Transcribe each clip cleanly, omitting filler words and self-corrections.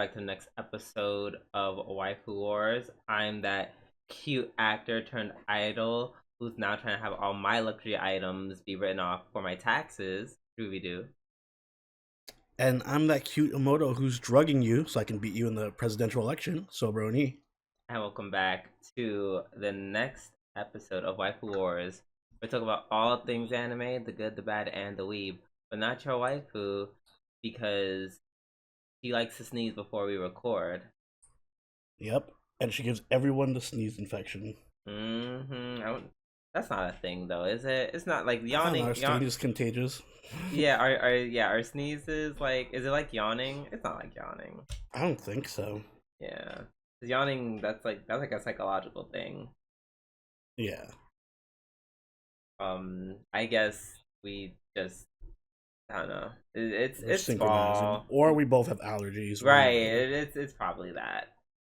back to the next episode of Waifu Wars. I'm that cute actor turned idol who's now trying to have all my luxury items be written off for my taxes. Scooby Doo. And I'm that cute Emoto who's drugging you so I can beat you in the presidential election, Sobroni. And welcome back to the next episode of Waifu Wars. We talk about all things anime, the good, the bad, and the weeb. But not your waifu, because she likes to sneeze before we record. Yep. And she gives everyone the sneeze infection. That's not a thing though, is it? It's not like Yawning. yawning. Our sneeze is contagious. Yeah, our sneezes like, is it like yawning? It's not like yawning. I don't think so. Yeah, 'cause yawning, that's like a psychological thing. Yeah. I guess we just, I don't know. It's synchronizing. fall, Or we both have allergies. right? It's probably that.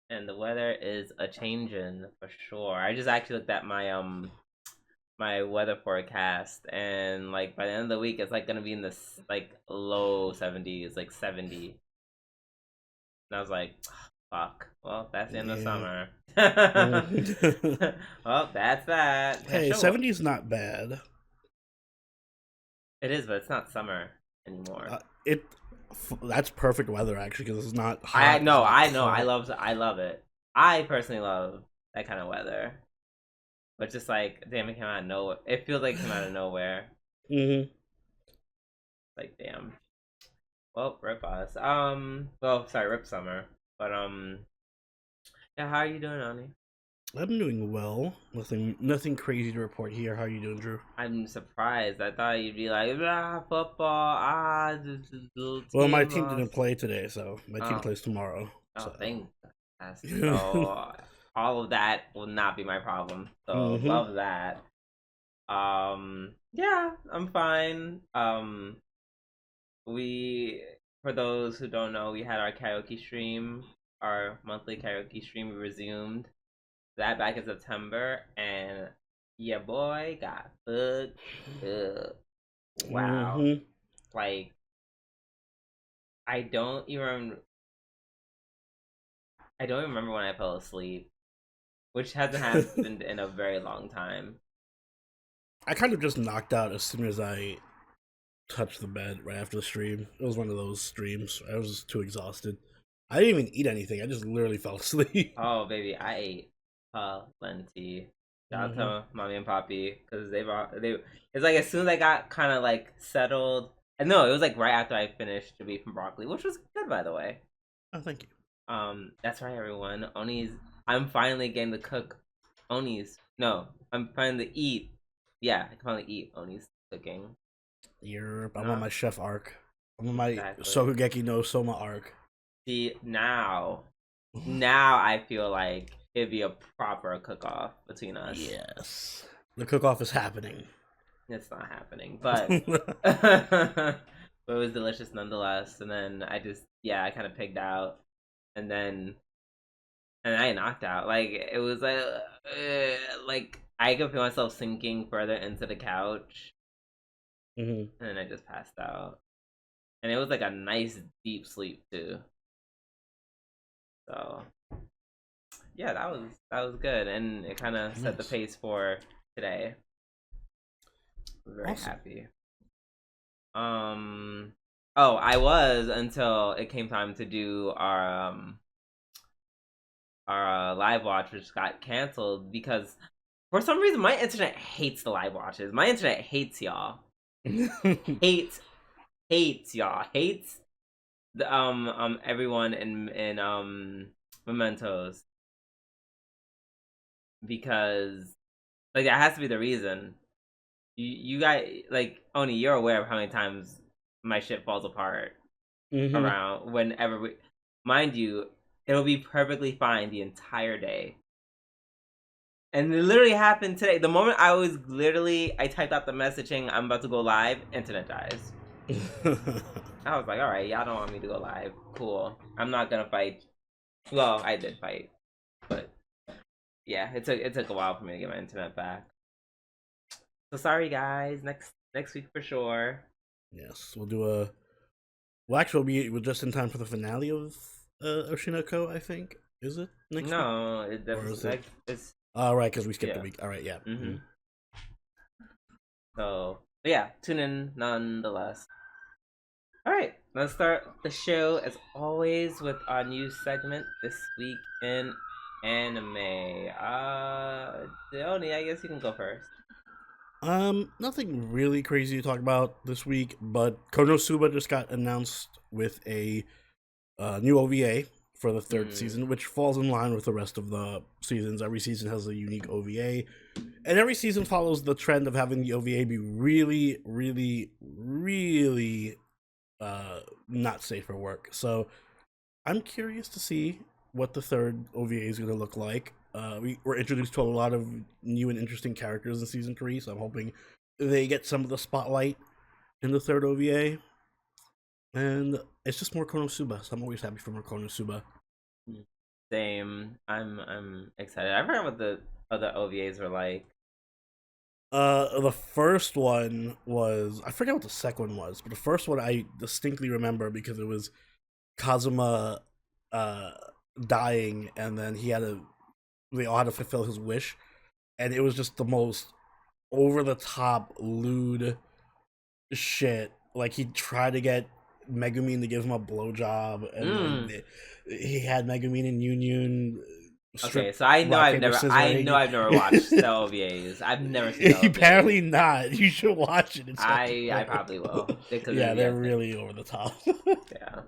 And the weather is a changing for sure. I just actually looked at my weather forecast, and like by the end of the week it's like gonna be in this like low 70s, like 70. And I was like, fuck, well, that's the end of summer. Well, that's that. Hey, Sure. 70 is not bad. It is, but it's not summer anymore. That's perfect weather actually, because it's not hot. I know. I love it. I personally love that kind of weather. But just like, damn, it came out of nowhere. It feels like it came out of nowhere. Like, damn. Well, rip us. Well, sorry, rip summer. But yeah, how are you doing, Ani? I'm doing well. Nothing crazy to report here. How are you doing, Drew? I'm surprised. I thought you'd be like, football, Well, my team didn't play today, so my team plays tomorrow. Oh, so. thank so all of that will not be my problem. So love that. Yeah, I'm fine. For those who don't know, we had our karaoke stream, our monthly karaoke stream. We resumed that back in September, and yeah, boy, got fucked up. Wow. Like, I don't even remember when I fell asleep, which hasn't happened in a very long time. I kind of just knocked out as soon as I touched the bed right after the stream. It was one of those streams. I was just too exhausted. I didn't even eat anything. I just literally fell asleep. Oh, baby, I ate plenty. Shout out to mommy and poppy, because they it's like as soon as I got kind of like settled, and no, it was like right after I finished the beef and broccoli, which was good, by the way. Oh, thank you. That's right, everyone. Oni's. I'm finally getting to cook Oni's. No, I'm finally to eat. Yeah, I can finally eat Oni's cooking. I'm on my chef arc. I'm on my Sokugeki no Soma arc. See, now I feel like it'd be a proper cook-off between us. Yes. The cook-off is happening. It's not happening, but but it was delicious nonetheless. And then I kind of pigged out, and I knocked out. Like, it was like I could feel myself sinking further into the couch, and then I just passed out. And it was like a nice deep sleep too. So yeah, that was good, and it kind of set the pace for today. I'm very happy. Oh, I was, until it came time to do our live watch, which got canceled because for some reason my internet hates the live watches. My internet hates y'all. hates y'all. Hates the everyone in Mementos, because like that has to be the reason. You guys, like, Oni, you're aware of how many times my shit falls apart around whenever mind you, it'll be perfectly fine the entire day. And it literally happened today. The moment I typed out the messaging, I'm about to go live, internet dies. I was like, alright, y'all don't want me to go live. Cool. I'm not gonna fight. Well, I did fight. But yeah, it took a while for me to get my internet back. So sorry guys, next week for sure. Yes, we'll do we'll actually be just in time for the finale of Oshinoko, I think. Is it next week? No, Or that's is it? like it's Oh, right, because we skipped a yeah. week. All right, yeah. Mm-hmm. So but yeah, tune in nonetheless. All right, let's start the show as always with our new segment this week in anime. Deoni, I guess you can go first. Nothing really crazy to talk about this week, but Konosuba just got announced with a new OVA for the third Hmm. season, which falls in line with the rest of the seasons. Every season has a unique OVA, and every season follows the trend of having the OVA be really, really, really not safe for work. So I'm curious to see what the third OVA is going to look like. We were introduced to a lot of new and interesting characters in season 3, so I'm hoping they get some of the spotlight in the third OVA. And it's just more Konosuba, so I'm always happy for more Konosuba. Same. I'm excited. I forgot what the other OVAs were like. The first one was, I forget what the second one was, but the first one I distinctly remember because it was Kazuma uh dying, and then they all had to fulfill his wish, and it was just the most over the top lewd shit. Like he tried to get Megumin to give him a blowjob, and then Mm. he had Megumin and Yun Okay, strip so I know rock paper scissoring. I've never watched the OVAs. I've never seen the OVAs. Apparently not. You should watch it. It's fucking I good. probably will because Yeah, they're yeah, really over the top. yeah.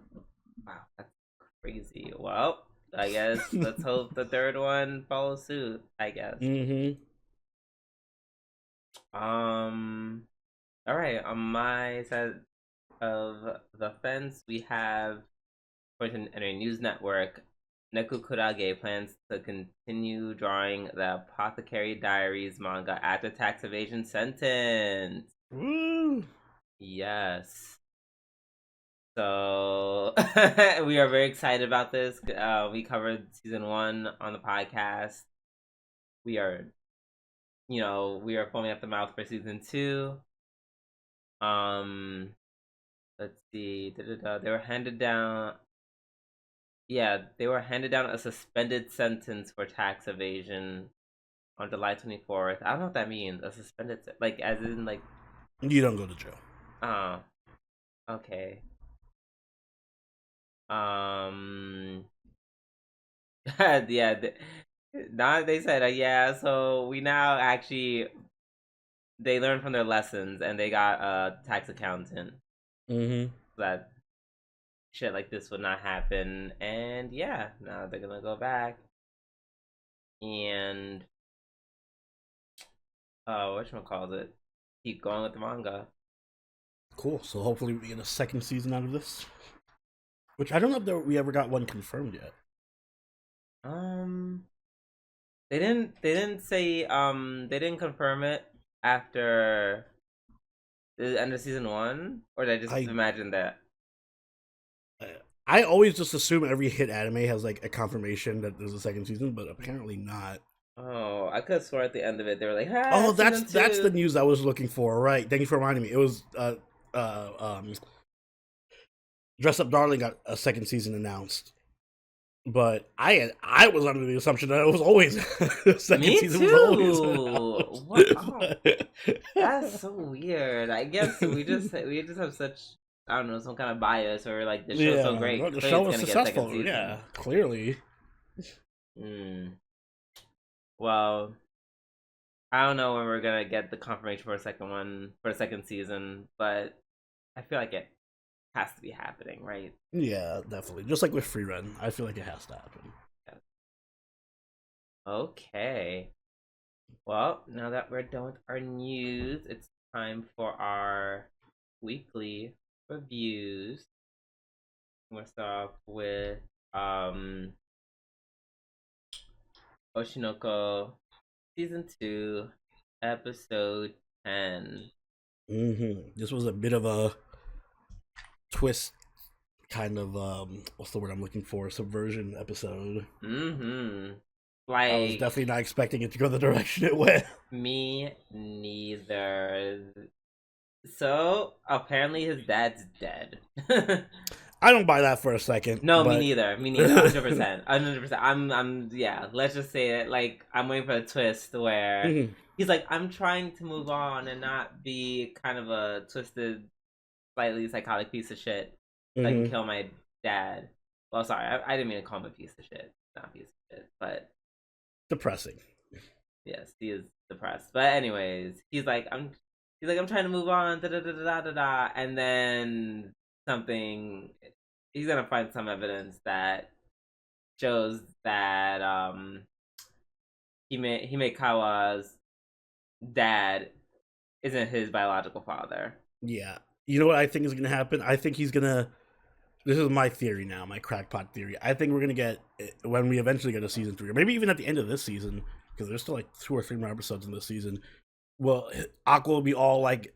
Wow, that's crazy. Well, I guess let's hope the third one follows suit. I guess. Mm-hmm. All right. On my side of the fence, we have Fortune and News Network. Neku Kurage plans to continue drawing the Apothecary Diaries manga after tax evasion sentence. Woo! Yes. So we are very excited about this. We covered season 1 on the podcast. We are, we are foaming at the mouth for season 2. Let's see. They were handed down. Yeah, they were handed down a suspended sentence for tax evasion on July 24th. I don't know what that means. A suspended, like, as in, like, You don't go to jail. oh, okay. Um, yeah. Now they said, yeah. So we now actually they learned from their lessons and they got a tax accountant Mm-hmm. that shit like this would not happen. And yeah, now they're gonna go back and whatchamacallit, keep going with the manga. Cool. So hopefully we get a second season out of this. Which I don't know if we ever got one confirmed yet. Um, they didn't say they didn't confirm it after the end of season 1, or did I just I imagine that? I always just assume every hit anime has like a confirmation that there's a second season, but apparently not. Oh, I could have sworn at the end of it they were like, Oh, season that's the 2. news I was looking for. Right. Thank you for reminding me. It was Dress Up Darling got a second season announced. But I was under the assumption that it was always the second Me season was always too. What? Oh, announced. that's so weird. I guess we just have such, I don't know, some kind of bias, or like the show's so Yeah, great. well, the Clearly show it's was gonna get a second successful. season. Yeah, clearly. Well, I don't know when we're gonna get the confirmation for a second one for a second season, but I feel like it has to be happening, right? Yeah, definitely. Just like with Free Run, I feel like it has to happen. Okay. Well, now that we're done with our news, it's time for our weekly reviews. I'm gonna start off with Oshinoko season 2, episode 10. This was a bit of a twist, kind of what's the word I'm looking for? Subversion episode. I was Like, definitely not expecting it to go the direction it went. me neither. So apparently his dad's dead. I don't buy that for a second. No, me But neither. Me neither. 100%. 100%. Yeah. Let's just say it. Like, I'm waiting for a twist where Mhm. he's like, I'm trying to move on and not be kind of a twisted, slightly psychotic piece of shit so I can Mhm. kill my dad. Well, sorry, I didn't mean to call him a piece of shit. Not a piece of shit, but Depressing. yes, he is depressed. But anyways, he's like, I'm trying to move on, da da da da da da, and then something. He's gonna find some evidence that shows that Himekawa's dad isn't his biological father. Yeah. You know what I think is gonna happen? I think he's gonna. This is my theory now, my crackpot theory. I think we're gonna get when we eventually get a season 3, or maybe even at the end of this season, because there's still like 2 or 3 more episodes in this season. Well, Aqua will be all like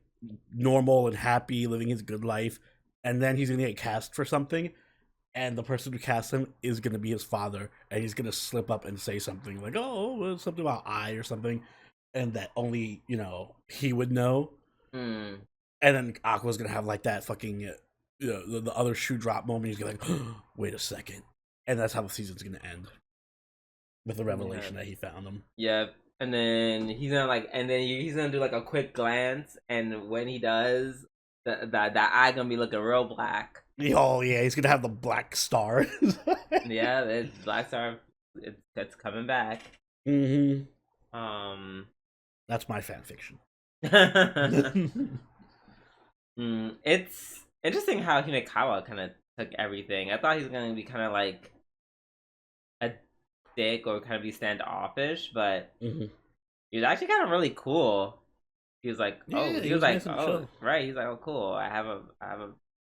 normal and happy, living his good life, and then he's gonna get cast for something, and the person who cast him is gonna be his father, and he's gonna slip up and say something like, "Oh, well, something about I" or something, and that only he would know, Hmm. and then Aqua's gonna have like that fucking the other shoe drop moment. He's gonna like, "Wait a second," and that's how the season's gonna end with the Yeah. revelation that he found him. Yep. And then he's gonna do like a quick glance, and when he does, that eye gonna be looking real black. Oh yeah, he's gonna have the black star. Yeah, it's Black Star. It's coming back. Mm-hmm. Um, That's my fan fiction. it's interesting how Himekawa kind of took everything. I thought he was gonna be kind of like a dick or kind of be standoffish, but Mm-hmm. he was actually kind of really cool. Yeah, He he was was like, nice and oh, chill. right. He's like, oh, cool. I have a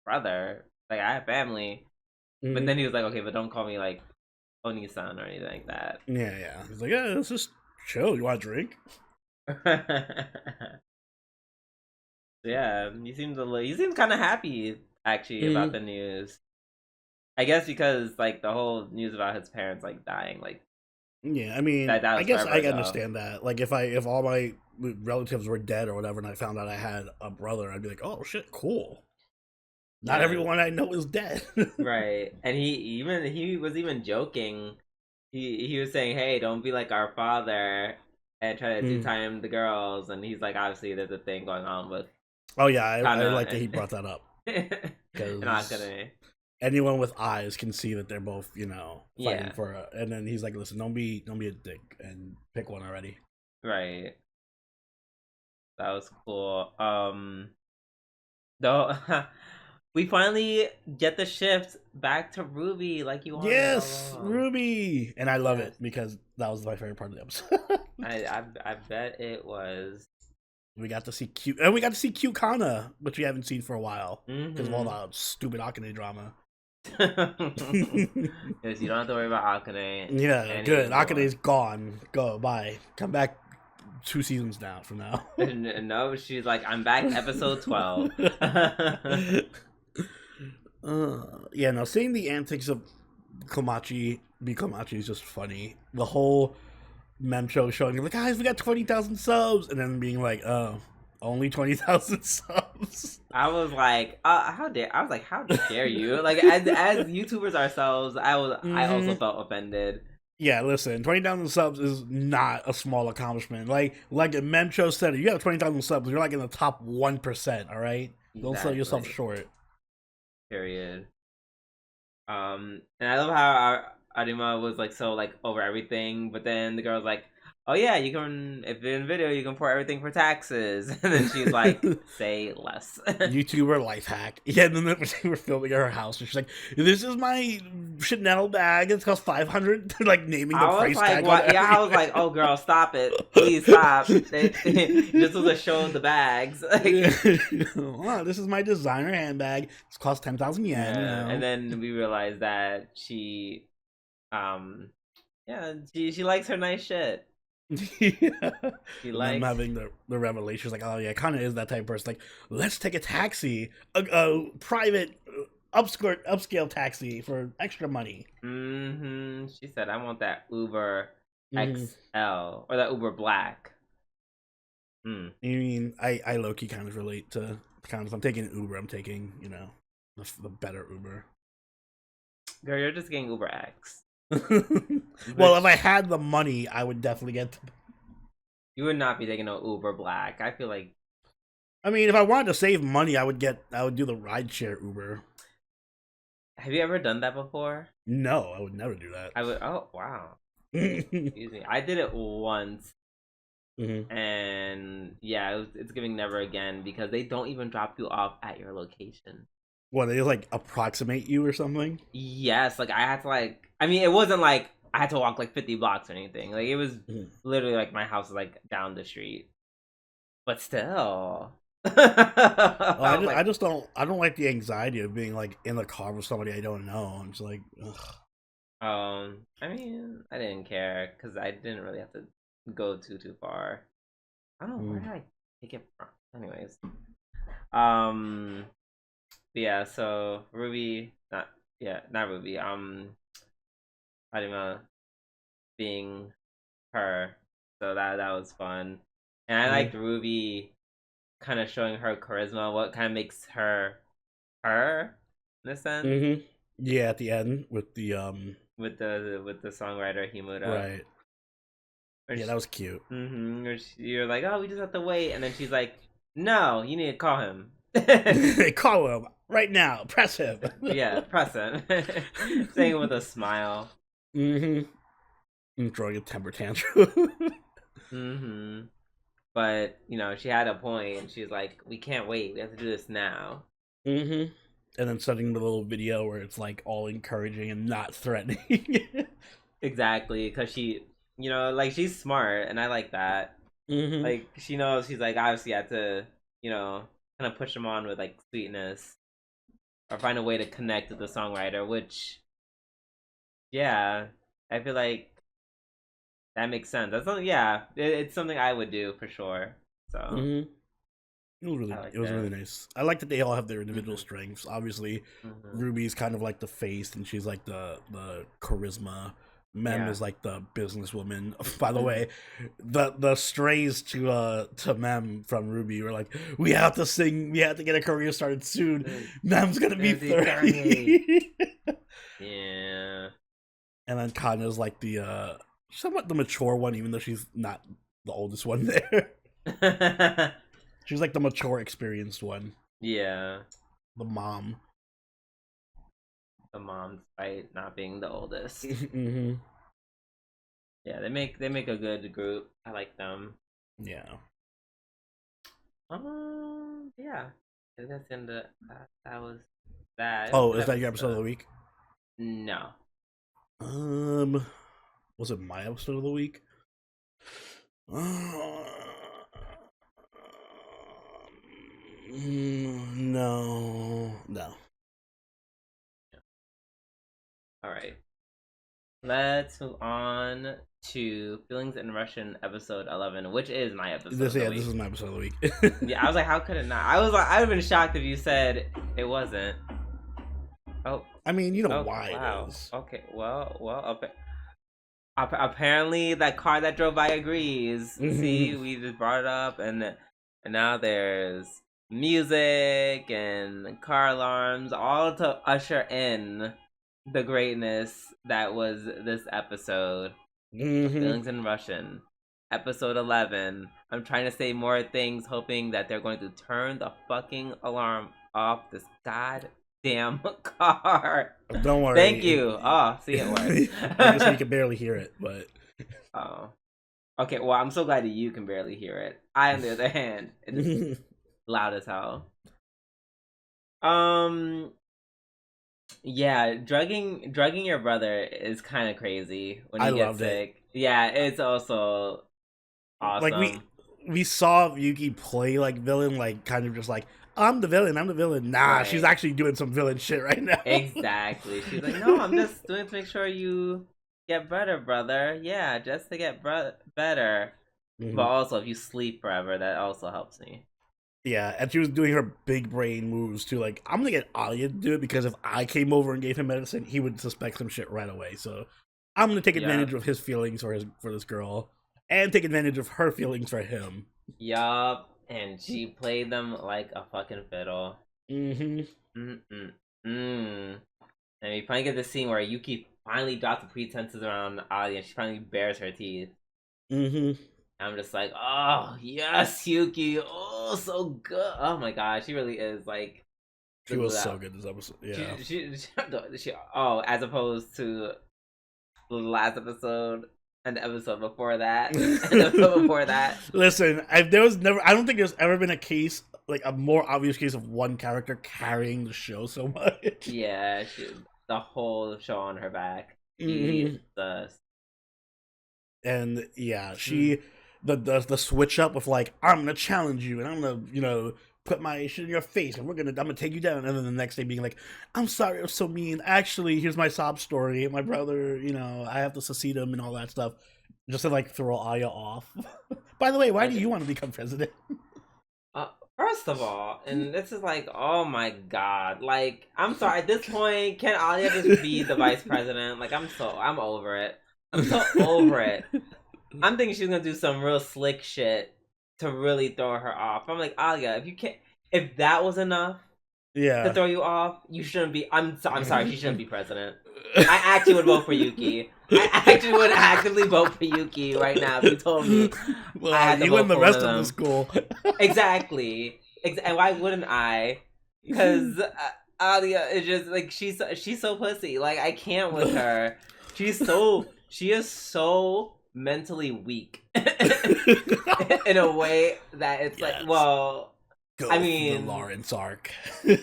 brother. Like, I have family. But Mm-hmm. then he was like, okay, but don't call me like Oni-san or anything like that. Yeah, yeah. He's like, yeah, let's just chill. You want a drink? Yeah, he seems kind of happy actually about Mm-hmm. the news. I guess because like the whole news about his parents like dying, like Yeah, I mean, that I was guess forever I ago. understand that. Like, if all my relatives were dead or whatever, and I found out I had a brother, I'd be like, oh shit, cool. Not Yeah, everyone I know is dead. right. And he was even joking. He was saying, "Hey, don't be like our father and try to two Mm. time the girls." And he's like, "Obviously, there's a thing going on with Oh yeah, I Kana like that he brought that up and because Akane." anyone with eyes can see that they're both, fighting Yeah, for. And then he's like, "Listen, don't be a dick and pick one already." right. That was cool. Though we finally get the shift back to Ruby like you wanted all Yes, along. Ruby, and I love Yes, it because that was my favorite part of the episode. I bet it was. We got to see cute, and we got to see cute Kana, which we haven't seen for a while because of all Mm-hmm. the stupid Akane drama. Yes, you don't have to worry about Akane Yeah, good. anymore. Akane's gone. Go, bye. Come back 2 seasons now from now. No, she's like, I'm back, episode 12. Yeah, no, seeing the antics of Komachi is just funny. The whole mem show showing like, guys, we got 20,000 subs, and then being like, oh, only 20,000 subs. I was like, how dare you? Like, as YouTubers ourselves, I also Mm-hmm. felt offended. Yeah, listen, 20,000 subs is not a small accomplishment. Like Memcho said, you have 20,000 subs, you're like in the top 1%. All right, don't sell yourself Exactly. short. Period. And I love how Arima was like so like over everything, but then the girl's like, "Oh yeah, you can if you're in video, you can pour everything for taxes," and then she's like, "Say less." YouTuber life hack. Yeah, and then when they were filming at her house, and she's like, "This is my Chanel bag. It's cost 500." like naming the I was price like, tag on "What?" Yeah, I was everything. like, "Oh girl, stop it, please stop." This was a show of the bags, like. Wow, this is my designer handbag. It's cost 10,000 yen. Yeah, and then we realized that um, yeah, she likes her nice shit. Yeah. She And them likes having the revelations like, oh yeah, kind of is that type of person. Like, let's take a taxi, a private upscale taxi for extra money. She said, "I want that Uber Mm-hmm. XL or that Uber Black." Hmm. I mean, I low key kind of relate to kind of. If I'm taking an Uber, I'm taking the better Uber. Girl, you're just getting Uber X. Well, if I had the money, I would definitely get. You would not be taking no Uber Black. I feel like. I mean, if I wanted to save money, I would do the rideshare Uber. Have you ever done that before? No, I would never do that. I would. Oh wow. Excuse me. I did it once. And yeah, it's giving never again because they don't even drop you off at your location. What, they like approximate you or something? Yes, like I had to like. I mean, it wasn't like I had to walk like 50 blocks or anything. Like it was literally like my house was like down the street. But still. I just don't. I don't like the anxiety of being like in the car with somebody I don't know. I'm just like, ugh. I mean, I didn't care because I didn't really have to go too far. I don't know where did I take it from. Anyways, yeah. So Ruby, not Ruby. Harima being her, so that was fun, and I liked Ruby kind of showing her charisma, what kind of makes her in a sense. Yeah, at the end with the songwriter Himura, right? Yeah, that was cute. You're like, oh, we just have to wait, and then she's like, no, you need to call him. Call him right now. Press him. Yeah, press him. Saying it with a smile. And throwing a temper tantrum. But you know, she had a point, and she's like, we can't wait. We have to do this now. And then sending the little video where it's like all encouraging and not threatening. Exactly, because she, you know, like she's smart, and I like that. Like she knows she's like obviously had to, you know, kind of push him on with like sweetness, or find a way to connect with the songwriter. Which, yeah, I feel like that makes sense. That's something. Yeah, it's something I would do for sure. So. It was really nice. I like that they all have their individual strengths. Obviously, Ruby's kind of like the face, and she's like the charisma. Mem is like the businesswoman. By the way, the strays to Mem from Ruby were like, we have to sing. We have to get a career started soon. Mem's gonna be 30. Yeah. And then Kana's like the somewhat the mature one, even though she's not the oldest one there. She's like the mature, experienced one. Yeah. The mom. The mom, despite not being the oldest. Yeah, they make a good group. I like them. Yeah. Yeah. I think that's the end of that was that. Oh, is that your episode of the week? No. Was it my episode of the week? No. Yeah. All right. Let's move on to Feelings in Russian episode 11, which is my episode. This is my episode of the week. Yeah, I was like, how could it not? I would have been shocked if you said it wasn't. Oh. I mean, you know why wow. it is. Okay. Well. Apparently, that car that drove by agrees. See, we just brought it up, and now there's music and car alarms, all to usher in the greatness that was this episode. Feelings in Russian, episode 11. I'm trying to say more things, hoping that they're going to turn the fucking alarm off this goddamn car. Don't worry. Thank you. Oh, see, it worked. I guess you can barely hear it, but. Oh. Okay, well, I'm so glad that you can barely hear it. I, on the other hand, it is loud as hell. Yeah, drugging your brother is kind of crazy when he gets sick. Yeah, it's also awesome. Like we saw Yuki play like villain, like kind of just like I'm the villain. Nah, right. She's actually doing some villain shit right now. Exactly. She's like, no, I'm just doing it to make sure you get better, brother. Yeah, just to get better. But also, if you sleep forever, that also helps me. Yeah, and she was doing her big brain moves too. Like, I'm gonna get Alia to do it because if I came over and gave him medicine, he would suspect some shit right away. So I'm gonna take advantage of his feelings for this girl, and take advantage of her feelings for him. Yup, and she played them like a fucking fiddle. And And we finally get the scene where Yuki finally drops the pretenses around Alia, and she finally bares her teeth. I'm just like, oh yes, Yuki, oh so good. Oh my god, she really is like. She was so good this episode. Yeah. She as opposed to the last episode and the episode before that, and the episode before that. Listen, I don't think there's ever been a case, like a more obvious case of one character carrying the show so much. Yeah, the whole show on her back. And yeah, she the switch up with like, I'm gonna challenge you and I'm gonna put my shit in your face and I'm gonna take you down, and then the next day being like, I'm sorry I was so mean, actually here's my sob story, my brother, I have to succeed him and all that stuff, just to like throw Aya off. By the way, why do you want to become president? First of all, and this is like, oh my god, like, I'm sorry, at this point, can Alia just be the vice president? Like, I'm over it. I'm so over it. I'm thinking she's gonna do some real slick shit to really throw her off. I'm like, Alia, if that was enough to throw you off, you shouldn't be. I'm sorry, she shouldn't be president. I actually would vote for Yuki. I actually would actively vote for Yuki right now if you told me. Well, I had to you and the rest of the school. Exactly. And why wouldn't I? Because Alia is just like, she's so pussy. Like, I can't with her. She is so mentally weak in a way that it's like, well, I mean, the Lawrence arc. Not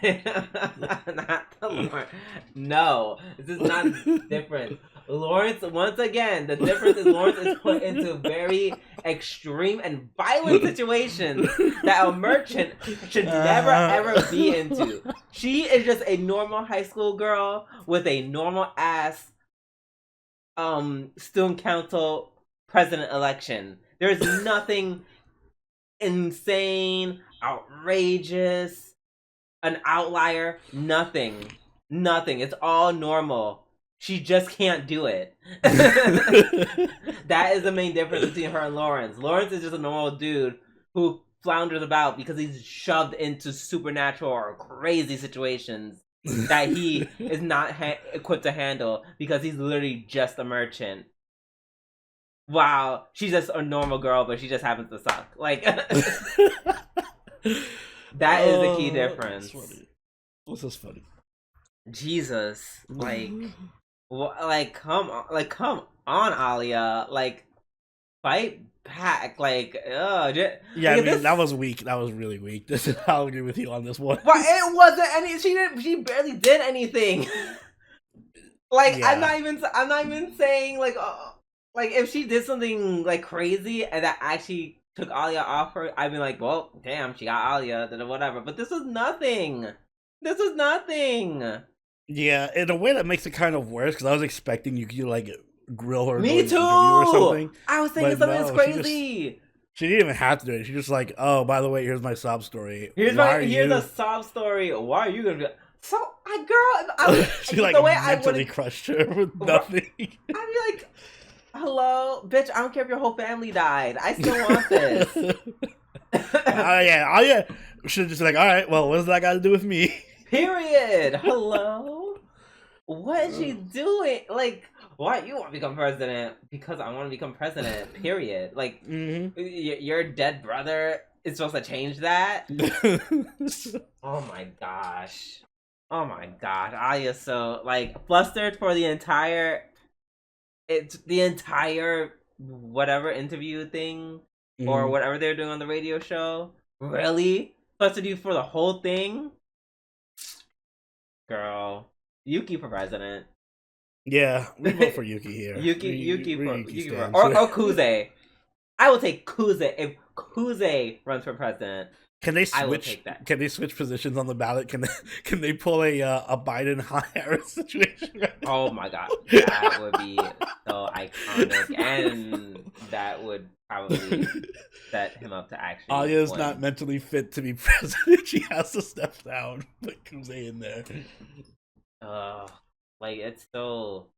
the Lawrence. No, this is not different. Lawrence, once again, the difference is Lawrence is put into very extreme and violent situations that a merchant should never ever be into. She is just a normal high school girl with a normal ass student council president election. There's nothing insane, outrageous, an outlier, nothing. It's all normal. She just can't do it. That is the main difference between her and Lawrence. Lawrence is just a normal dude who flounders about because he's shoved into supernatural or crazy situations that he is not equipped to handle because he's literally just a merchant. Wow, she's just a normal girl, but she just happens to suck. Like, that is the key difference. This is funny. Jesus, come on, Alia, like, fight back, like, yeah, I mean, that was weak. That was really weak. I'll agree with you on this one. But it wasn't any. She barely did anything. Like, yeah. I'm not even saying like if she did something like crazy and that actually took Alia off her, I'd be like, well, damn, she got Alia, then whatever. But this was nothing. Yeah, in a way that makes it kind of worse because I was expecting you could like grill her. Me too. Or something. I was thinking something that's crazy. She didn't even have to do it. She's just like, oh, by the way, here's my sob story. Here's a sob story. Why are you gonna be like, so, girl, she like the way mentally crushed her with nothing. I'd be like, hello, bitch, I don't care if your whole family died. I still want this. Yeah. Should just be like, all right, well, what does that got to do with me? Period. Hello? What is she doing? Like, why you want to become president? Because I want to become president. Period. Like, your dead brother is supposed to change that? Oh my gosh. Aya's so, like, flustered for the entire whatever interview thing or whatever they're doing on the radio show. Really? Flustered you for the whole thing? Girl. Yuki for president. Yeah, we vote for Yuki here. Yuki for or Kuze. I will take Kuze if Kuze runs for president. Can they switch? I will take that. Can they switch positions on the ballot? Can they pull a Biden Harris situation? Oh my god, that would be so iconic, and that would probably set him up to actually. Aya's not mentally fit to be president. She has to step down. Put Kuze in there. Like, it's so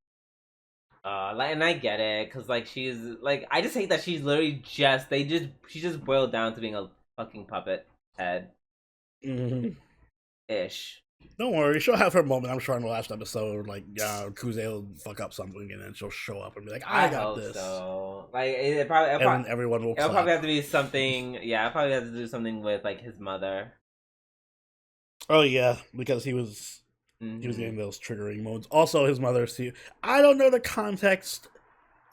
and I get it, cause like she's like, I just hate that she's literally she just boiled down to being a fucking puppet head ish. Don't worry, she'll have her moment. I'm sure in the last episode, like Kuze will fuck up something, and then she'll show up and be like, "I I got hope this," so. Like it probably, and then everyone will it'll probably clap. have to be something. Yeah, I'll probably have to do something with like his mother. Oh yeah, because he was getting those triggering modes. Also, his mother. See, I don't know the context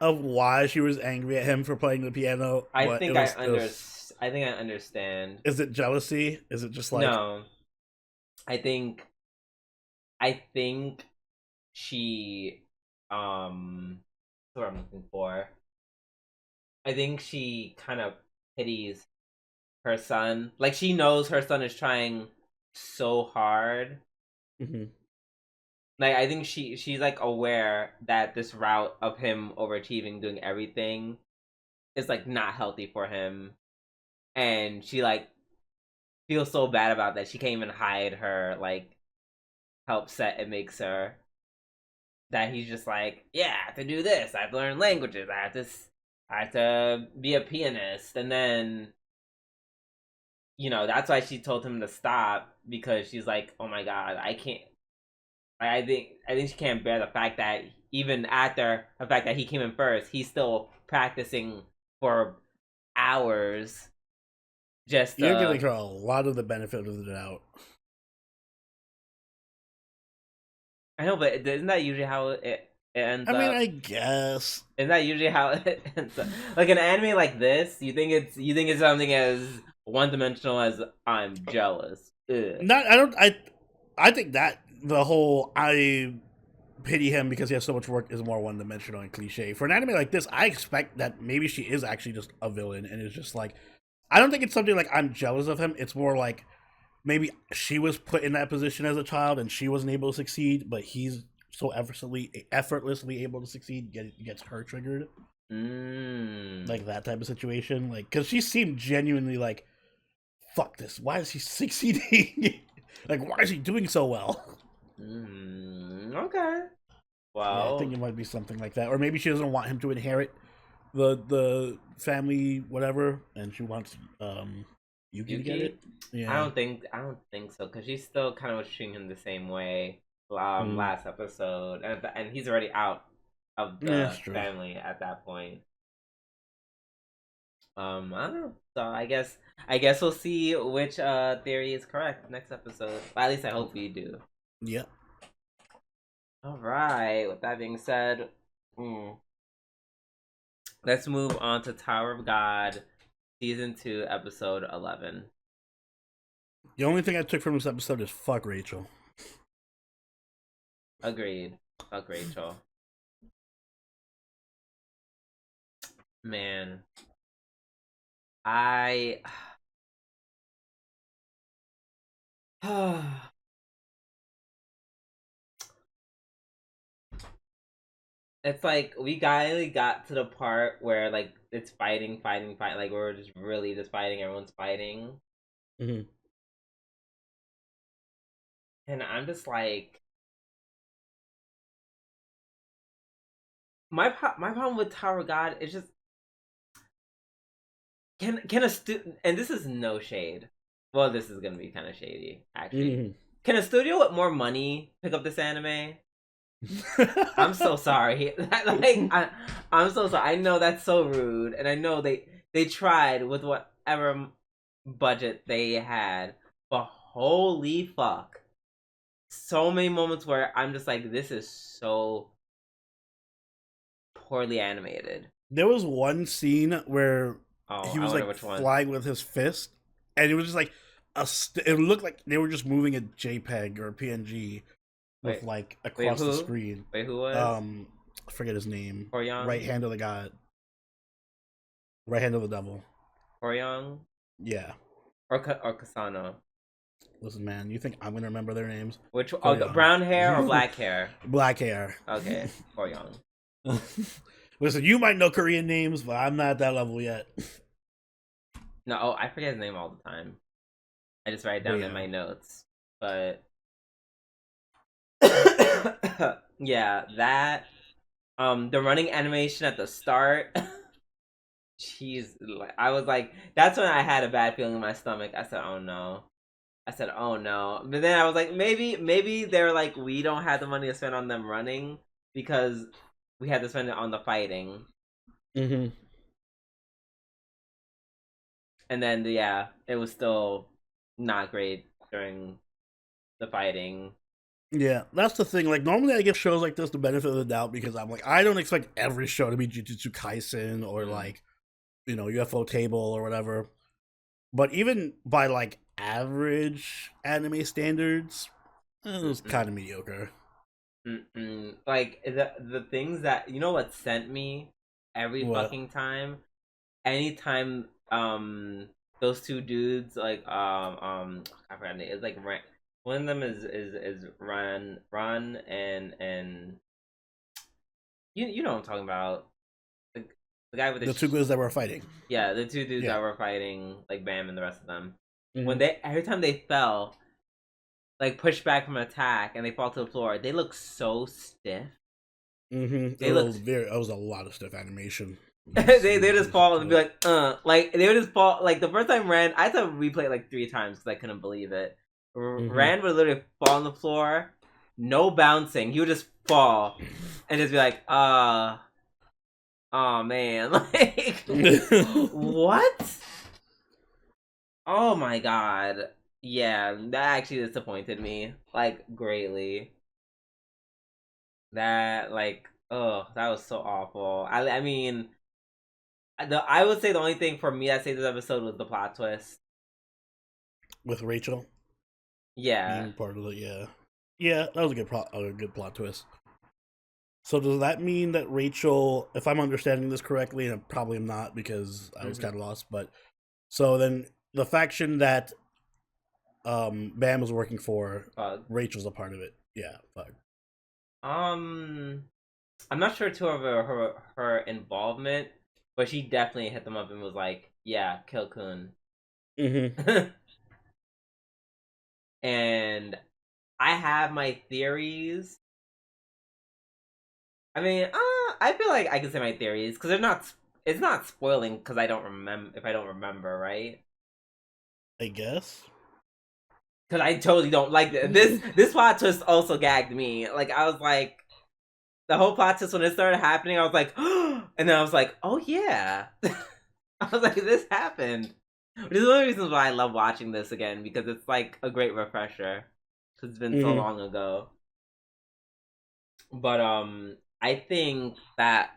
of why she was angry at him for playing the piano, I but think it was. I think I understand. Is it jealousy? Is it just like No, I think I think she what I'm looking for. I think she kind of pities her son. Like she knows her son is trying so hard. mhm. Like I think she's like aware that this route of him overachieving, doing everything, is like not healthy for him, and she like feels so bad about that she can't even hide her like how upset it makes her. That he's just like, yeah, I have to do this. I have to learn languages. I have to be a pianist, and then that's why she told him to stop because she's like, oh my god, I can't. I think she can't bear the fact that even after the fact that he came in first, he's still practicing for hours just You're giving her a lot of the benefit of the doubt. I know, but isn't that usually how it ends I mean, up? I guess. Isn't that usually how it ends up? Like an anime like this, you think it's something as one dimensional as I'm jealous. Ugh. Not. I don't. I think that the whole I pity him because he has so much work is more one dimensional and cliche. For an anime like this, I expect that maybe she is actually just a villain and it's just like I don't think it's something like I'm jealous of him. It's more like maybe she was put in that position as a child and she wasn't able to succeed, but he's so effortlessly able to succeed, gets her triggered. Like that type of situation. Like, because she seemed genuinely like, fuck this. Why is he succeeding? Like, why is he doing so well? Okay. Yeah, I think Well, it might be something like that. Or maybe she doesn't want him to inherit the family, whatever, and she wants Yuki to get Yuki, it. Yeah. I don't think so because she's still kind of treating him the same way. Mm. Last episode, and he's already out of Yeah, that's the true. family at that point. I don't know. So I guess we'll see which theory is correct next episode. But at least I hope we do. Yeah. All right. With that being said, let's move on to Tower of God, season 2, episode 11. The only thing I took from this episode is fuck Rachel. Agreed. Fuck Rachel. Man, I. It's like we finally got to the part where like it's fighting, fighting, fighting. Like we're just really just fighting. Everyone's fighting, Mm-hmm. and I'm just like my problem with Tower of God is just can a student, and this is no shade. Well, this is gonna be kind of shady actually. Mm-hmm. Can a studio with more money pick up this anime? I'm so sorry. I'm so sorry. I know that's so rude, and I know they tried with whatever budget they had, but holy fuck, so many moments where I'm just like, this is so poorly animated. There was one scene where Oh, he I was wonder like which one. flying with his fist, and it was just like it looked like they were just moving a JPEG or a PNG with Wait, like wait, across the who? screen. Wait, who was? I forget his name. Right Horyang? hand of the god. Right hand of the devil. Horyang? Yeah. Or Kasano? Listen, man, you think I'm gonna remember their names? Which? Go Oh, the young. brown hair or black hair? Black hair. Okay, Horyang. Listen, you might know Korean names, but I'm not at that level yet. No, I forget his name all the time. I just write it But down yeah. in my notes. But yeah, that the running animation at the start. Jeez, I was like, that's when I had a bad feeling in my stomach. I said, "Oh no!" I said, "Oh no!" But then I was like, maybe they're like, we don't have the money to spend on them running because we had to spend it on the fighting. Mm-hmm. And then yeah, it was still not great during the fighting. Yeah, that's the thing. Like, normally I give shows like this the benefit of the doubt because I'm like, I don't expect every show to be Jujutsu Kaisen or like, UFO Table or whatever. But even by like average anime standards, it was Mm-mm. kind of mediocre. Mm-mm. Like the things that what sent me every What? fucking time, anytime those two dudes like I forgot the name. It's like one of them is run and you know what I'm talking about, the, the guy with the The two girls that were fighting. yeah, the two dudes Yeah. that were fighting like Bam and the rest of them, when Mm-hmm. they every time they fell, like pushed back from an attack and they fall to the floor, they look so stiff. Mm-hmm. They look It was a lot of stiff animation. they just fall and be like they would just fall. Like the first time Rand, I had to replay it like 3 times because I couldn't believe it. Mm-hmm. Rand would literally fall on the floor, no bouncing. He would just fall and just be like, oh man, like what? Oh my god, yeah, that actually disappointed me like greatly. That like, oh, that was so awful. I mean, I would say the only thing for me that saved this episode was the plot twist. With Rachel Yeah. being part of it, yeah, yeah, that was a good plot twist. So does that mean that Rachel, if I'm understanding this correctly, and I probably am not because I was Mm-hmm. kind of lost, but so then the faction that Bam was working for, Bug. Rachel's a part of it. Yeah, fuck. Um, I'm not sure to her involvement, but she definitely hit them up and was like, "Yeah, kill Kun." Mm-hmm. And I have my theories. I mean, I feel like I can say my theories because they're not. It's not spoiling because I don't remember if I don't remember, right? I guess. Because I totally don't like this. This plot twist also gagged me. Like I was like, the whole plot twist when it started happening, I was like, and then I was like, oh yeah. I was like, this happened. Which is one of the reasons why I love watching this again because it's like a great refresher. Cause it's been so Mm-hmm. long ago. But I think that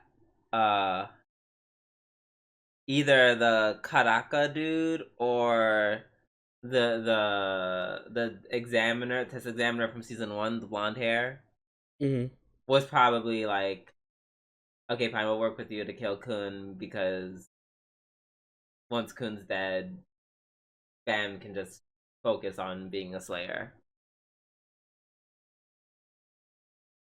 uh either the Karaka dude or the examiner, test examiner from season 1, the blonde hair, Mm-hmm. was probably like, okay, fine, we'll work with you to kill Kun because once Kun's dead, Bam can just focus on being a slayer.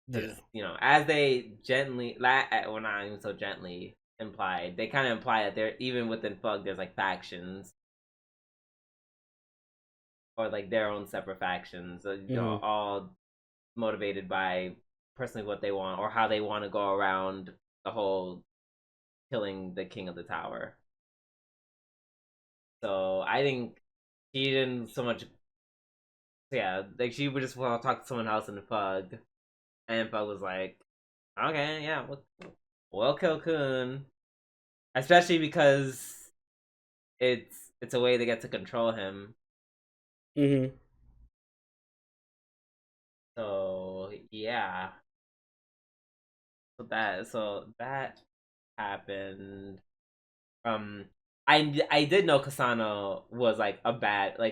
Yeah. Because as they well, not even so gently implied, they kind of imply that they're even within Fug. There's like factions or like their own separate factions, Mm-hmm. all motivated by personally what they want or how they want to go around the whole killing the king of the tower. So I think she didn't so much. Yeah, like she would just want to talk to someone else in the Fug, and Fug was like, "Okay, yeah, we'll kill Kun." Especially because it's a way to get to control him. Mm-hmm. So yeah, so that happened. Um, I did know Kasano was like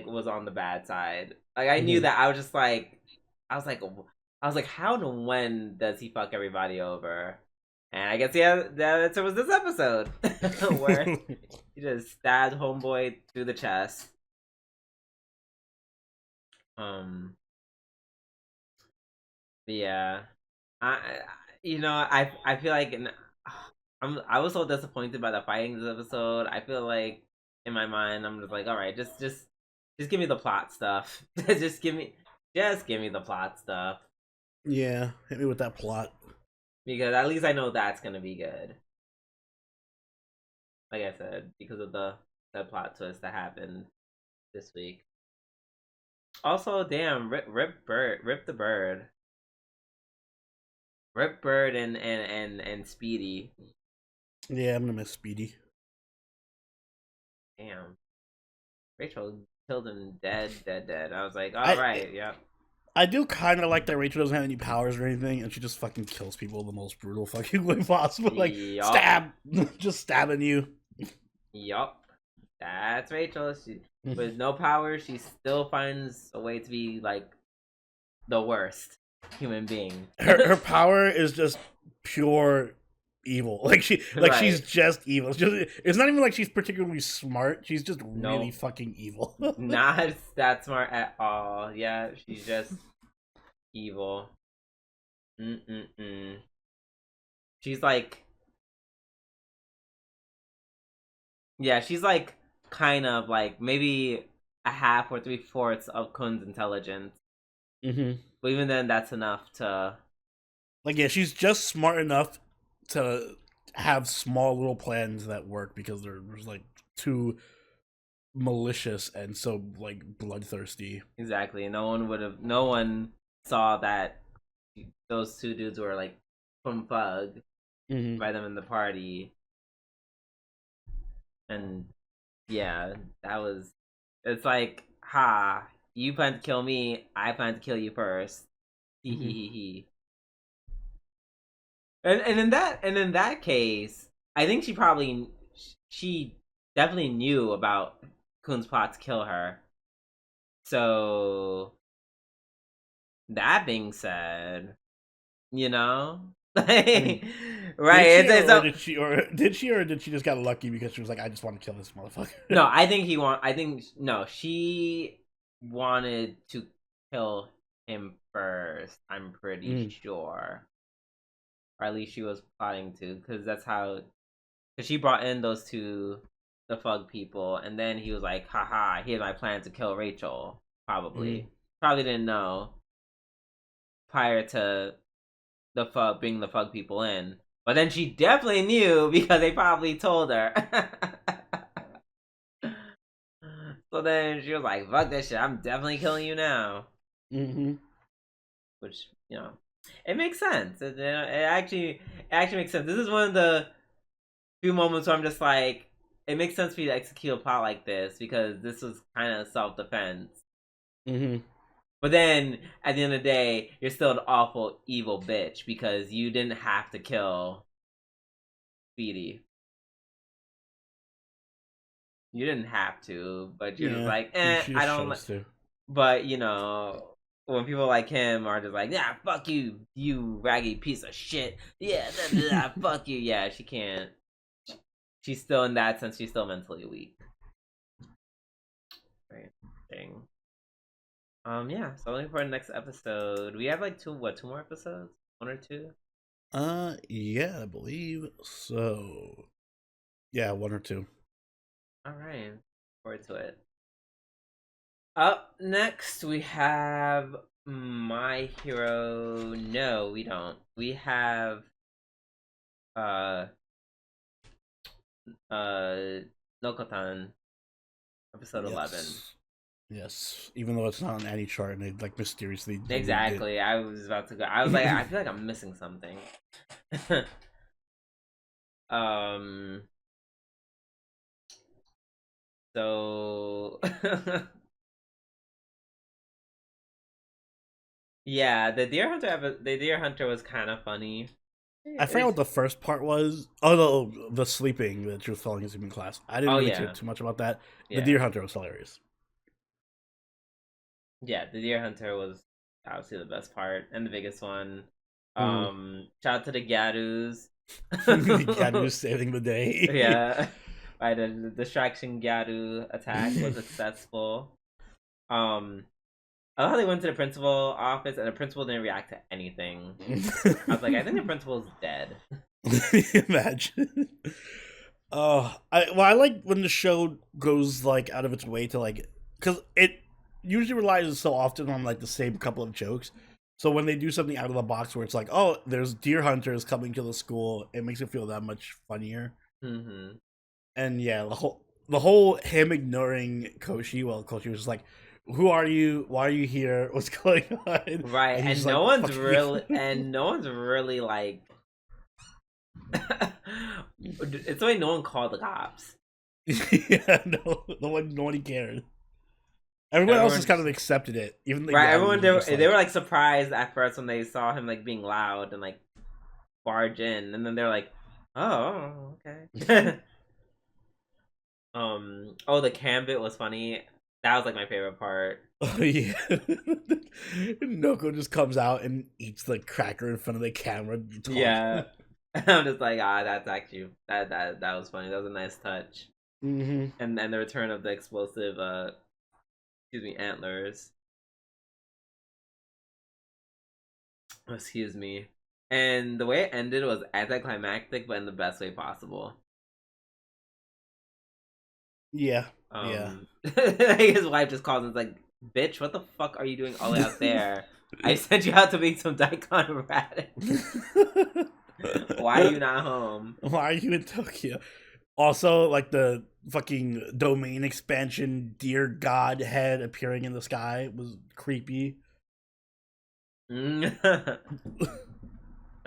was on the bad side. Like I knew Mm-hmm. that. I was like, how and when does he fuck everybody over? And I guess yeah, the answer was this episode where he just stabbed homeboy through the chest. Um, but yeah, I feel like I was so disappointed by the fighting this episode. I feel like in my mind I'm just like, all right, just give me the plot stuff. Just give me the plot stuff Yeah, hit me with that plot. because at least I know that's gonna be good. Like I said, because of the plot twist that happened this week. Also, damn, rip the bird, rip bird, and Speedy. Yeah, I'm gonna miss Speedy. Damn, Rachel killed him dead. I was like, all I right, yep. I do kind of like that Rachel doesn't have any powers or anything, and she just fucking kills people the most brutal fucking way possible. Like, Yup. stab! Just stabbing you. Yup. That's Rachel. She, with no power, she still finds a way to be like the worst human being. Her power is just pure evil. Like she's Right. just evil. It's not even like she's particularly smart. She's just really No, fucking evil. not that smart at all. Yeah, she's just evil. Mm-mm-mm. She's like, yeah, she's like kind of like maybe a half or 3/4 of Kun's intelligence. But even then, that's enough to. Like, yeah, she's just smart enough to have small little plans that work because they're like too malicious and so like bloodthirsty. Exactly. No one would have. No one saw that those two dudes were like from Bug by them in the party, and yeah, that was. It's like, ha! You plan to kill me. I plan to kill you first. He he he he. And in that case, I think she definitely knew about Kun's plot to kill her. So that being said, you know, I mean, right? did she or did she just got lucky because she was like, I just want to kill this motherfucker? No, I think no, she wanted to kill him first. I'm pretty sure, or at least she was plotting to, because that's how. Because she brought in those two, the Fug people, and then he was like, haha, here's my plan to kill Rachel. Probably didn't know prior to the Fug bringing the Fug people in, but then she definitely knew because they probably told her. So then she was like, fuck that shit, I'm definitely killing you now. Which, it makes sense. It actually makes sense. This is one of the few moments where I'm just like, it makes sense for you to execute a plot like this because this was kind of self-defense. But then at the end of the day, you're still an awful evil bitch because you didn't have to kill Speedy. You didn't have to, but you're just like, I don't like. But when people like him are just like, yeah, fuck you, you raggy piece of shit. Yeah, fuck you. Yeah, she can't. She's still, in that sense, she's still mentally weak. Right. Dang. Yeah, so looking for the next episode. We have like two more episodes? 1 or 2? Yeah, I believe so. Yeah, 1 or 2. Alright. Forward to it. Up next we have My Hero. No, we don't. We have Nokotan, episode 11. Yes, even though it's not on any chart and they like mysteriously Exactly. I was about to go. I was like, I feel like I'm missing something. So yeah, the Deer Hunter was kind of funny. I forgot what the first part was. Oh no, the sleeping that she was falling asleep in class. I didn't really care too much about that. The Deer Hunter was hilarious. Yeah, the Deer Hunter was obviously the best part and the biggest one. Shout out to the Gyarus. Gyarus saving the day. Yeah. Right, the distraction Gyaru attack was successful. I love how they went to the principal office and the principal didn't react to anything. I was like, I think the principal's dead. Imagine. I like when the show goes like out of its way to like, because it usually relies so often on like the same couple of jokes. So when they do something out of the box where it's like, oh, there's deer hunters coming to the school, it makes it feel that much funnier. And yeah, the whole him ignoring Koshi while Koshi was just like, who are you? Why are you here? What's going on? Right, And he's and like, no one's fucking... really like. It's the way no one called the cops. Yeah, nobody cared. Everyone else Everyone just kind of just accepted it. Even the right. young Everyone were just they were like, like surprised at first when they saw him like being loud and like barge in, and then they're like, "Oh, okay." Oh, the Cambit was funny. That was like my favorite part. oh yeah. Noko just comes out and eats the cracker in front of the camera Yeah, talking. I'm just like, that's actually that was funny. That was a nice touch. Mm-hmm. And the return of the explosive excuse me, antlers. Excuse me. And the way it ended was anticlimactic, but in the best way possible. Yeah, yeah. His wife just calls and is like, "Bitch, what the fuck are you doing all the way out there? I sent you out to make some daikon radish. Why are you not home?" Why are you in Tokyo? Also, like the fucking domain expansion, dear God head appearing in the sky was creepy. I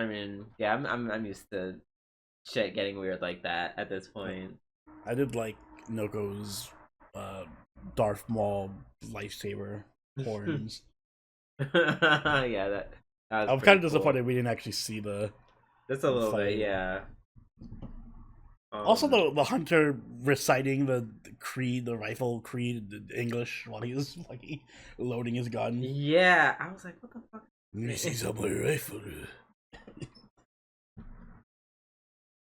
mean, yeah, I'm used to shit getting weird like that at this point. I did like Noko's uh, Darth Maul lightsaber horns. Yeah, that was I'm kind pretty of cool. disappointed we didn't actually see Just a the little bit, fight. yeah. Also, Um, the hunter reciting the creed, the rifle creed in English while he was fucking loading his gun. yeah, I was like, what the fuck? This is my rifle.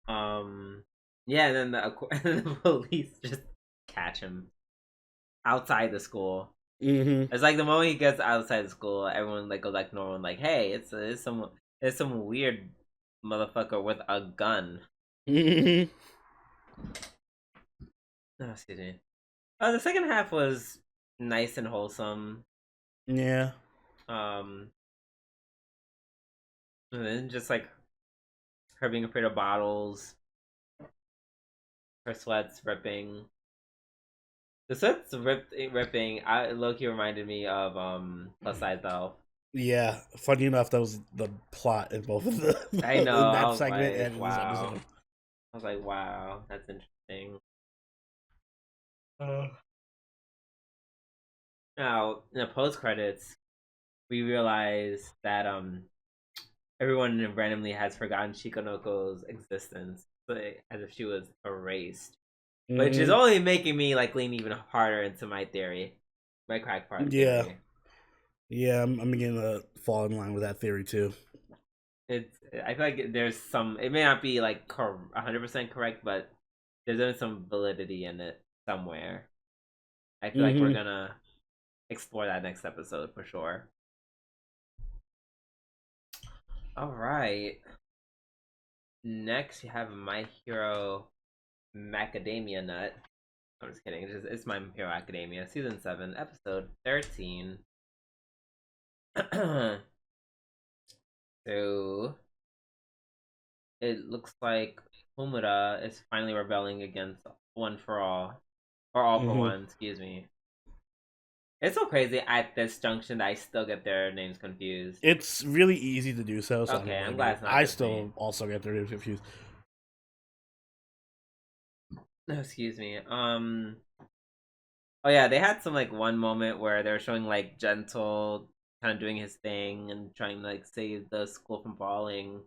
Um, yeah, and then and the police just catch him outside the school. Mm-hmm. It's like the moment he gets outside the school, everyone like goes like normal, and like, hey, it's some weird motherfucker with a gun. Mm-hmm. Oh, excuse me. The second half was nice and wholesome. Yeah. Um, and then just like her being afraid of bottles, her sweats ripping. The sweats ripping. I Loki reminded me of Plus Size Doll. Yeah. Funny enough, that was the plot in both of the I know. in I that was segment like, and in this wow. episode. I was like, wow, that's interesting. Now, in the post credits, we realize that everyone randomly has forgotten Shikonoko's existence, like, as if she was erased, which is Mm-hmm. only making me like lean even harder into my theory, my crack part Yeah. theory. Yeah, I'm beginning to fall in line with that theory too. It's I feel like there's some. It may not be like 100% correct, but there's some validity in it somewhere. I feel like we're Mm-hmm. gonna explore that next episode for sure. All right. Next, you have My Hero Macadamia Nut. I'm just kidding. It's My Hero Academia, season 7, episode 13. So it looks like Homura is finally rebelling against One for All, or All for Mm-hmm. One. Excuse me. It's so crazy at this junction that I still get their names confused. It's really easy to do so, so I Okay, don't I'm blame glad you. it's not I just me. still also get their names confused. Excuse me. Oh yeah, they had some like one moment where they were showing like Gentle kind of doing his thing and trying to like save the school from falling.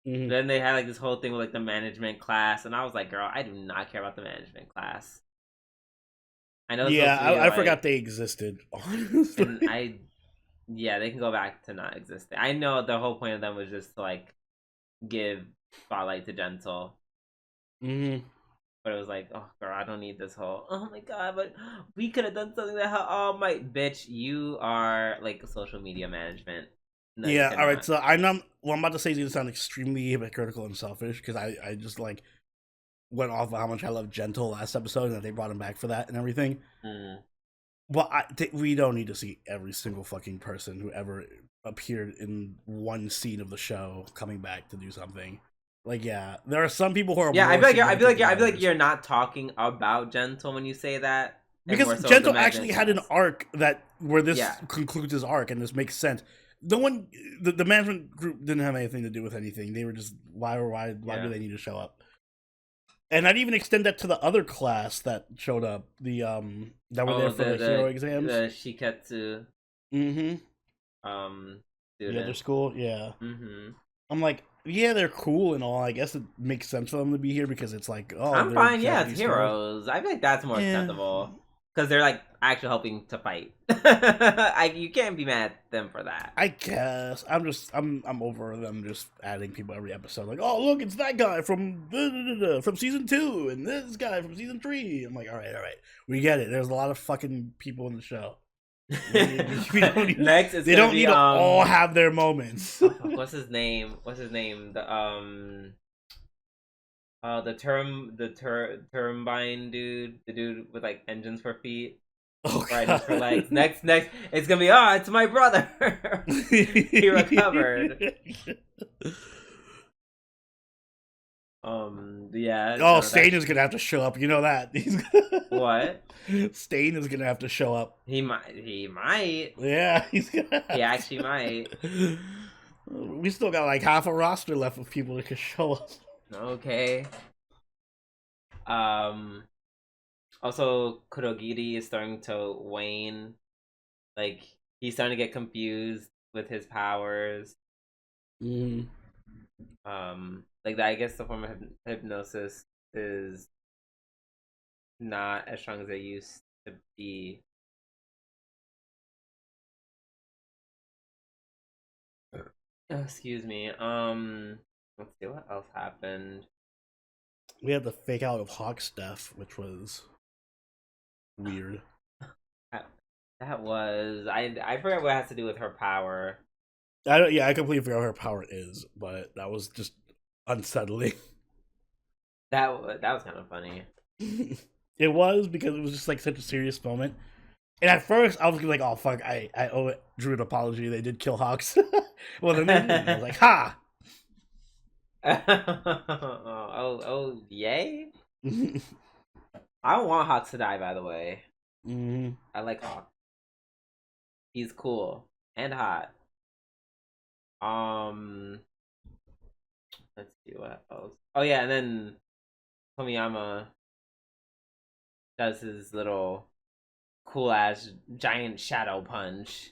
Mm-hmm. Then they had like this whole thing with like the management class, and I was like, girl, I do not care about the management class. I know it's Yeah, supposed to be I forgot like, they existed. and Honestly. yeah, they can go back to not existing. I know the whole point of them was just to like give spotlight to Gentle, Mm-hmm. but it was like, oh girl, I don't need this whole. Oh my god, but we could have done something that helped. Oh my bitch, you are like social media management. No, you Yeah, all right. cannot. So I know what I'm about to say is going to sound extremely hypocritical and selfish because I just like went off of how much I love Gentle last episode and that they brought him back for that and everything. Mm. Well, we don't need to see every single fucking person who ever appeared in one scene of the show coming back to do something. Like, yeah, there are some people who are Yeah, more significant than I feel like others. you're not talking about Gentle when you say that. and because more so the Gento actually had an management arc where this yeah. concludes his arc, and this makes sense. The management group didn't have anything to do with anything. They were just why do they need to show up? And I'd even extend that to the other class that showed up, the that were there for the hero exams. The Shiketsu Mm-hmm. Student. The other school, yeah. Mm-hmm. I'm like, yeah, they're cool and all. I guess it makes sense for them to be here because it's like, oh, I'm they're fine. Yeah, Japanese it's heroes. I feel like that's more Yeah. acceptable because they're like actually helping to fight. You can't be mad at them for that. I guess I'm over them just adding people every episode. Like, oh look, it's that guy from season 2 and this guy from season 3. I'm like, all right, we get it. There's a lot of fucking people in the show. Next, they don't need to all have their moments. What's his name? The turbine dude, the dude with like engines for feet, riders for legs. Next, it's gonna be it's my brother. He recovered. Yeah. Oh, Stain is gonna have to show up. You know that. What? Stain is gonna have to show up. He might. Yeah, he's gonna. He actually might. We still got like half a roster left of people that could show up. Okay. Also, Kurogiri is starting to wane. Like, he's starting to get confused with his powers. Mm. Like that. I guess the form of hypnosis is not as strong as it used to be. Oh, excuse me. Let's see what else happened. We had the fake out of Hawk stuff, which was weird. That was I forgot what it has to do with her power. I completely forgot what her power is, but that was just unsettling. That was kind of funny. It was because it was just like such a serious moment. And at first, I was like, "Oh fuck, I owe Drew an apology. They did kill Hawks." Well, then I was like, "Ha!" oh, yay! I don't want Hawks to die. By the way, I like Hawk. He's cool and hot. Let's see what else. Oh yeah, and then Tomiyama does his little cool ass giant shadow punch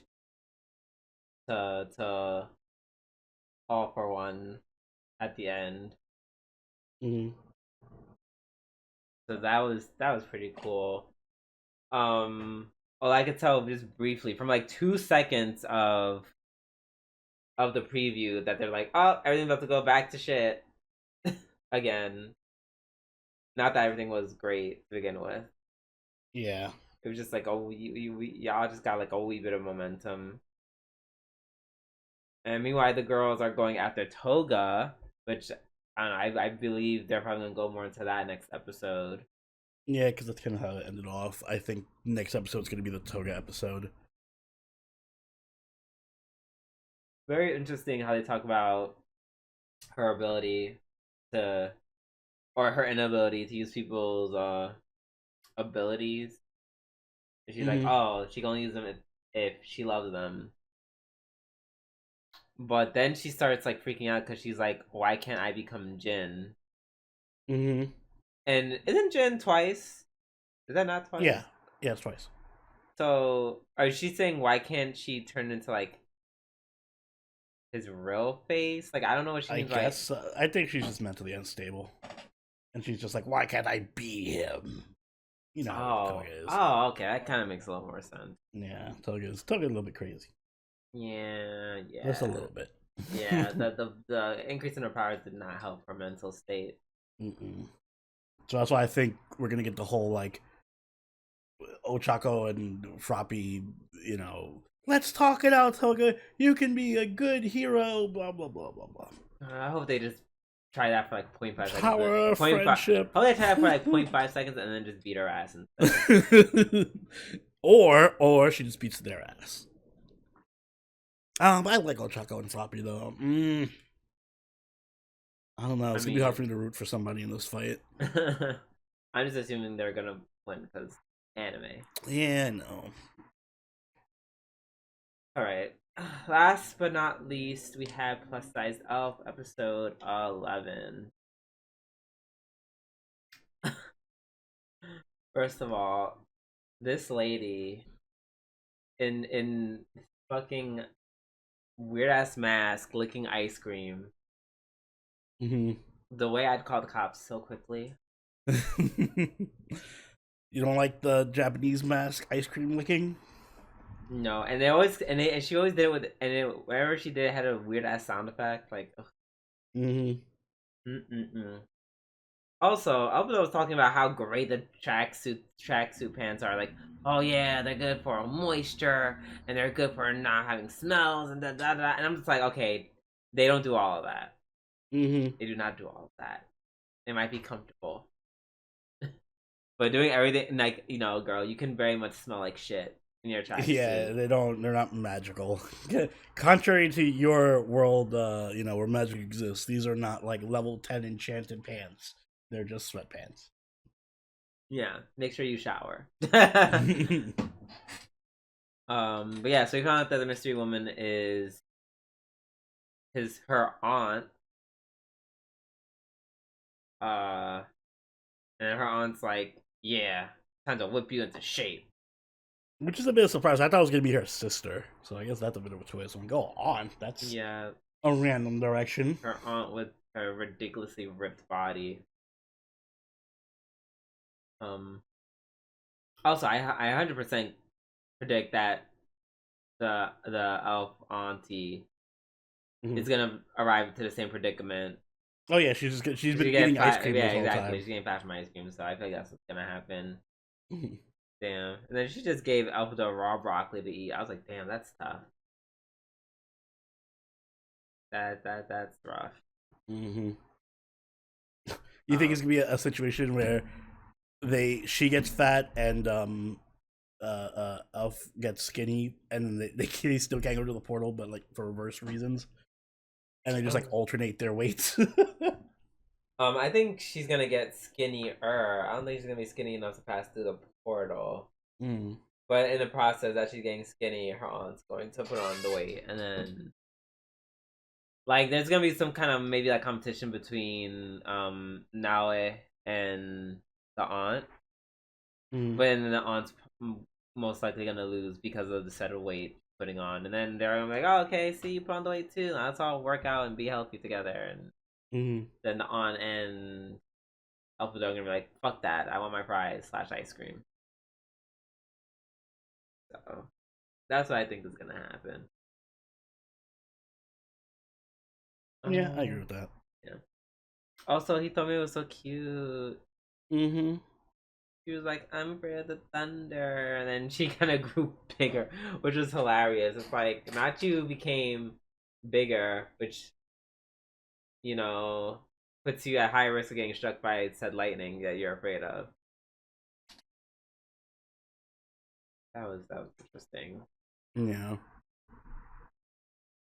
to All for One at the end. So that was pretty cool. Well, I could tell just briefly from like 2 seconds of the preview that they're like, oh, everything's about to go back to shit again. Not that everything was great to begin with. Yeah. It was just like, oh, y'all just got like a wee bit of momentum. And meanwhile, the girls are going after Toga, which I don't know. I believe they're probably gonna go more into that next episode. Yeah, because that's kind of how it ended off. I think next episode's gonna be the Toga episode. Very interesting how they talk about her ability to, or her inability to use people's abilities. She's like, oh, she can only use them if she loves them. But then she starts like freaking out because she's like, why can't I become Jin? And isn't Jin twice? Is that not twice? Yeah, it's twice. So, are she saying why can't she turn into like his real face? Like, I don't know what she means. I guess I think she's just mentally unstable, and she's just like, why can't I be him? You know how Toga is. Oh, okay, that kind of makes a little more sense. Yeah, Toga's a little bit crazy. Yeah. Just a little bit. Yeah, the increase in her powers did not help her mental state. So that's why I think we're gonna get the whole like Ochako and Froppy, you know, let's talk it out, Toga. You can be a good hero. Blah blah blah blah blah. I hope they just try that for like 0.5 seconds. Power of friendship. I hope they try that for like 0.5 seconds and then just beat her ass instead. or she just beats their ass. I like Ochako and Froppy though. I don't know. It's gonna be hard for me to root for somebody in this fight. I'm just assuming they're gonna win because anime. Yeah, no. Alright. Last but not least, we have Plus Size Elf episode 11. First of all, this lady in fucking weird ass mask licking ice cream. Mm-hmm. The way I'd call the cops so quickly. You don't like the Japanese mask ice cream licking? No, and she always did it with, wherever she did it had a weird ass sound effect. Like, Mm-hmm. Also, Alvin was talking about how great the tracksuit pants are. Like, oh yeah, they're good for moisture and they're good for not having smells and da da da. And I'm just like, okay, they don't do all of that. Mm-hmm. They do not do all of that. They might be comfortable, but doing everything like girl, you can very much smell like shit in your Yeah, tracksuit. they're not magical. Contrary to your world, where magic exists, these are not like level 10 enchanted pants. They're just sweatpants. Yeah, make sure you shower. But yeah, so we found out that the mystery woman is her aunt. And her aunt's like, yeah, time to whip you into shape. Which is a bit of a surprise. I thought it was gonna be her sister, so I guess that's a bit of a twist. Go on, that's Yeah, a random direction. her aunt with her ridiculously ripped body. Um. Also, I 100% predict that the elf auntie is gonna arrive to the same predicament. Oh yeah, she's been eating ice cream Yeah, this whole exactly. time. She's getting fat from ice cream, so I feel like that's what's gonna happen. Damn. And then she just gave Alpha raw broccoli to eat. I was like, damn, that's tough. That's rough. Mm-hmm. You think it's gonna be a situation where she gets fat and Elf gets skinny, and they still can't go to the portal, but like for reverse reasons, and they just like alternate their weights. I think she's gonna get skinnier. I don't think she's gonna be skinny enough to pass through the portal. Mm. But in the process that she's getting skinny, her aunt's going to put on the weight, and then like there's gonna be some kind of maybe like competition between Naoe and the aunt. Mm. But then the aunt's most likely gonna lose because of the set of weight putting on, and then they're gonna be like, "Oh, okay, see, you put on the weight too. Let's all work out and be healthy together." And then the aunt and Alpha Dog are gonna be like, "Fuck that! I want my fries / ice cream." So that's what I think is gonna happen. Yeah, I agree with that. Yeah. Also, he told me it was so cute. Mm-hmm. She was like, "I'm afraid of the thunder," and then she kind of grew bigger, which was hilarious. It's like Nachu became bigger, which puts you at high risk of getting struck by said lightning that you're afraid of. That was interesting. Yeah.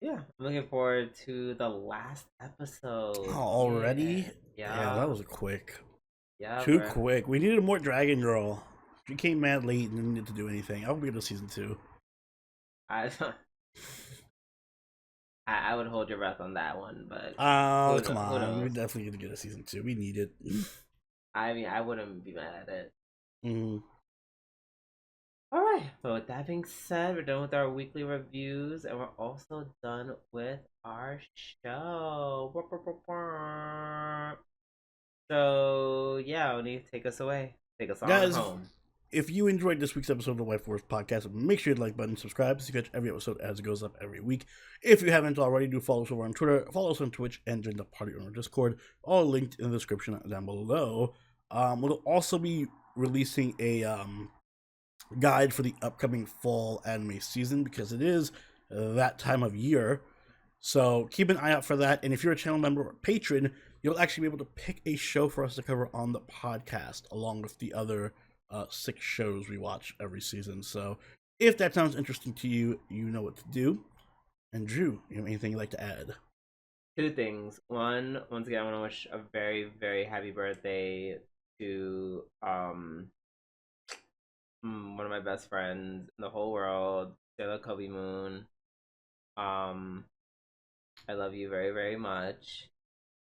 Yeah, I'm looking forward to the last episode. Oh, already? Yeah, that was quick. Yeah, Too bro. quick. We needed more Dragon Girl. She came mad late and didn't get to do anything. I hope we get to season 2. I would hold your breath on that one, but come on. We definitely get to get a season 2. We need it. I mean, I wouldn't be mad at it. Mm-hmm. All right. So with that being said, we're done with our weekly reviews, and we're also done with our show. So yeah, Oni, take us away. Take us on home. If you enjoyed this week's episode of the Waifu podcast, make sure you hit the like button, subscribe so you catch every episode as it goes up every week. If you haven't already, do follow us over on Twitter, follow us on Twitch, and join the party on our Discord, all linked in the description down below. We'll also be releasing a guide for the upcoming fall anime season because it is that time of year. So keep an eye out for that. And if you're a channel member or patron, you'll actually be able to pick a show for us to cover on the podcast, along with the other 6 shows we watch every season. So if that sounds interesting to you, you know what to do. And Drew, you have anything you'd like to add? 2 things. One, once again, I want to wish a very, very happy birthday to one of my best friends in the whole world, Sailor Kobe Moon. I love you very, very much.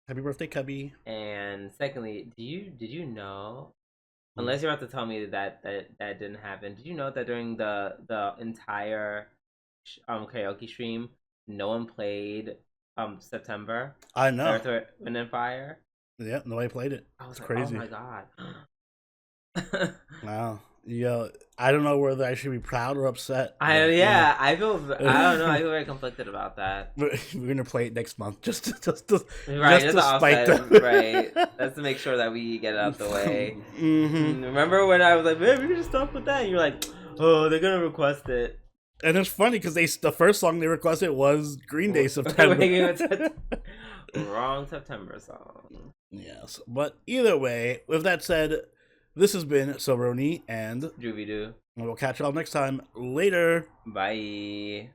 Happy birthday, Cubby. And secondly, did you know? Unless you're about to tell me that didn't happen. Did you know that during the entire karaoke stream, no one played September? I know. Earth, Wind, and Fire. Yeah, nobody played it. I was It's like, crazy. oh my god. Wow. Yeah, I don't know whether I should be proud or upset. I don't know. I feel very conflicted about that. We're gonna play it next month, just right, just to spite them. Right. That's to make sure that we get it out the way. Remember when I was like, "Man, we can just stop with that," and you're like, "Oh, they're gonna request it." And it's funny because the first song they requested was Green Day September. Wrong September song. Yes, but either way, with that said, this has been Soberoni and Droovy Doo. we'll catch y'all next time. Later. Bye.